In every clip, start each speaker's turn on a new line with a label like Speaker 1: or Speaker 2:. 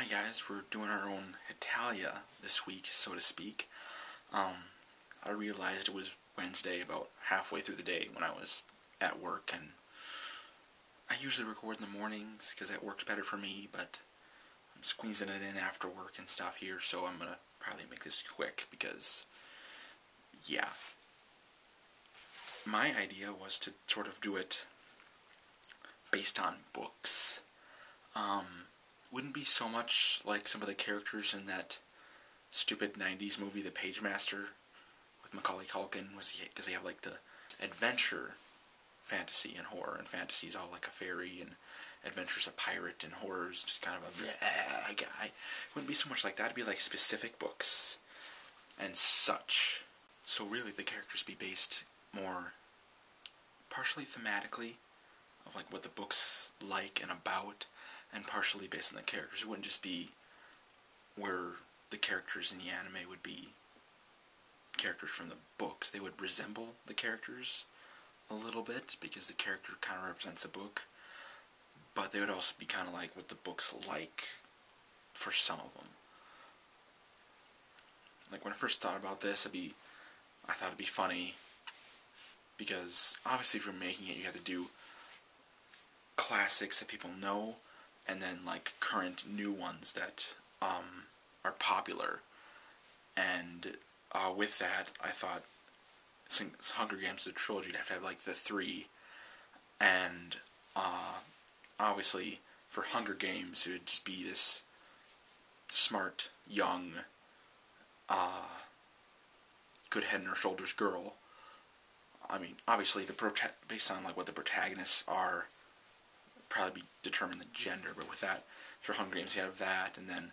Speaker 1: Hi guys, we're doing our own Hetalia this week, so to speak. I realized it was Wednesday about halfway through the day when I was at work, and I usually record in the mornings because that works better for me, but I'm squeezing it in after work and stuff here, so I'm gonna probably make this quick because, yeah. My idea was to sort of do it based on books. Wouldn't be so much like some of the characters in that stupid 90s movie, The Pagemaster, with Macaulay Culkin, because they have like the adventure fantasy and horror, and fantasy is all like a fairy, and adventure's a pirate, and horror's just kind of a bleh guy. It wouldn't be so much like that, it'd be like specific books and such. So really the characters be based more partially thematically of like what the book's like and about, and partially based on the characters. It wouldn't just be where the characters in the anime would be characters from the books. They would resemble the characters a little bit because the character kind of represents the book, but they would also be kind of like what the book's like for some of them. Like when I first thought about this, I thought it'd be funny because obviously if you're making it, you have to do classics that people know, and then like current new ones that are popular. And with that, I thought, since Hunger Games is a trilogy, you'd have to have like the three, and obviously for Hunger Games it would just be this smart, young, good head and her shoulders girl. I mean, obviously based on like what the protagonists are, probably determine the gender, but with that, for Hunger Games you have that, and then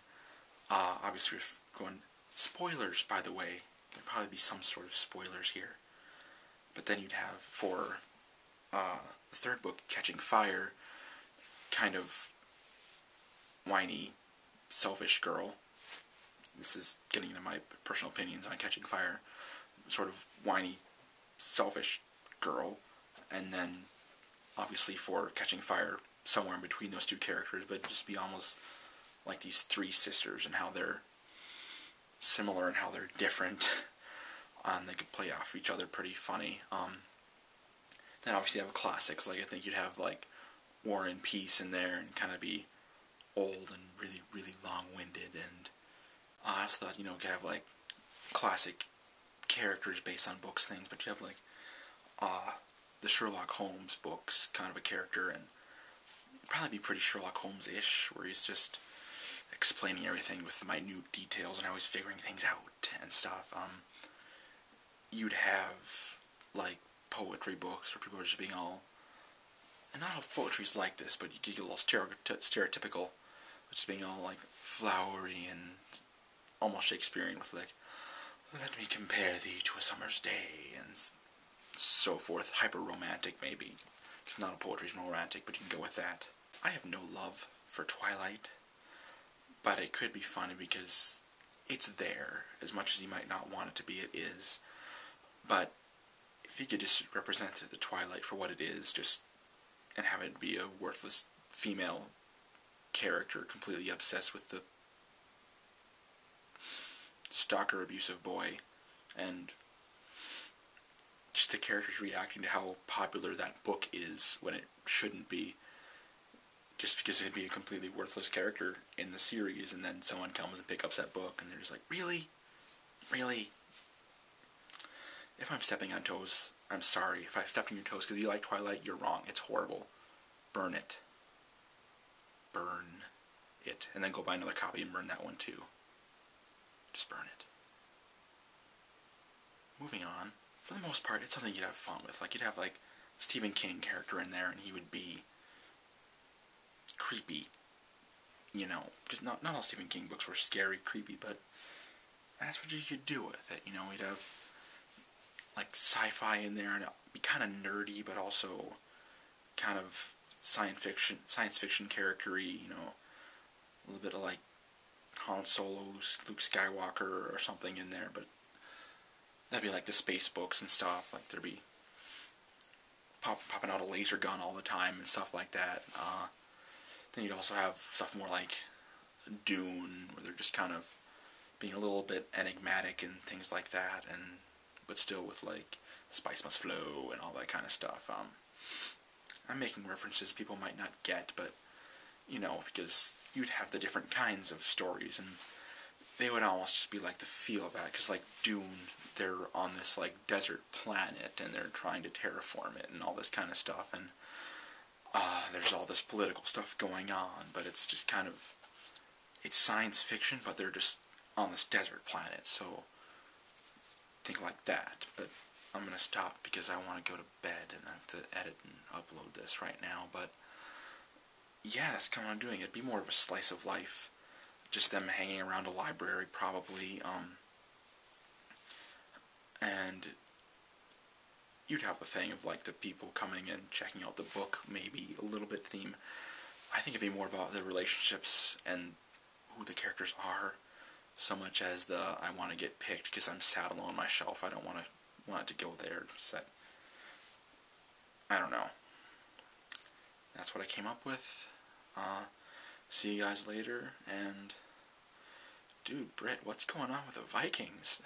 Speaker 1: obviously we're going, spoilers by the way, there'd probably be some sort of spoilers here, but then you'd have for the third book, Catching Fire, kind of whiny, selfish girl. This is getting into my personal opinions on Catching Fire. Sort of whiny, selfish girl, and then obviously for Catching Fire, somewhere in between those two characters, but just be almost like these three sisters and how they're similar and how they're different, and they could play off each other pretty funny. Then obviously you have classics, like I think you'd have like War and Peace in there and kind of be old and really, really long-winded, and I also thought, you could have like classic characters based on books things, but you have like the Sherlock Holmes books kind of a character, and it'd probably be pretty Sherlock Holmes-ish, where he's just explaining everything with minute details and how he's figuring things out and stuff. You'd have like poetry books where people are just being all, and not all poetry's like this, but you get a little stereotypical, which is being all like flowery and almost Shakespearean, with like, let me compare thee to a summer's day, and so forth. Hyper romantic, maybe. Because not all poetry's more romantic, but you can go with that. I have no love for Twilight, but it could be funny because it's there. As much as you might not want it to be, it is. But if you could just represent the Twilight for what it is, and have it be a worthless female character completely obsessed with the stalker abusive boy, and just the characters reacting to how popular that book is when it shouldn't be, just because it'd be a completely worthless character in the series, and then someone comes and picks up that book and they're just like, really? Really? If I'm stepping on toes, I'm sorry. If I've stepped on your toes because you like Twilight, you're wrong. It's horrible. Burn it. Burn it. And then go buy another copy and burn that one too. Just burn it. Moving on. For the most part, it's something you'd have fun with. Like, you'd have, like, Stephen King character in there, and he would be creepy. Because not all Stephen King books were scary, creepy, but that's what you could do with it. We'd have, like, sci-fi in there, and it'd be kind of nerdy, but also kind of science fiction character-y, a little bit of, like, Han Solo, Luke Skywalker, or something in there, but that'd be like the space books and stuff. Like there'd be popping out a laser gun all the time and stuff like that. Then you'd also have stuff more like Dune, where they're just kind of being a little bit enigmatic and things like that, and but still with like spice must flow and all that kind of stuff. I'm making references people might not get, but because you'd have the different kinds of stories, and they would almost just be like the feel of that, because like Dune, they're on this like desert planet, and they're trying to terraform it and all this kind of stuff, and there's all this political stuff going on, but it's just kind of, it's science fiction, but they're just on this desert planet, so think like that. But I'm going to stop because I want to go to bed and I have to edit and upload this right now, but yeah, that's kind of what I'm doing. It'd be more of a slice of life, just them hanging around a library, probably, and you'd have a thing of like the people coming and checking out the book, maybe a little bit theme. I think it'd be more about the relationships and who the characters are, so much as the I want to get picked because I'm sad alone on my shelf. I don't want it to go there. So I don't know. That's what I came up with. See you guys later, and dude, Britt, what's going on with the Vikings?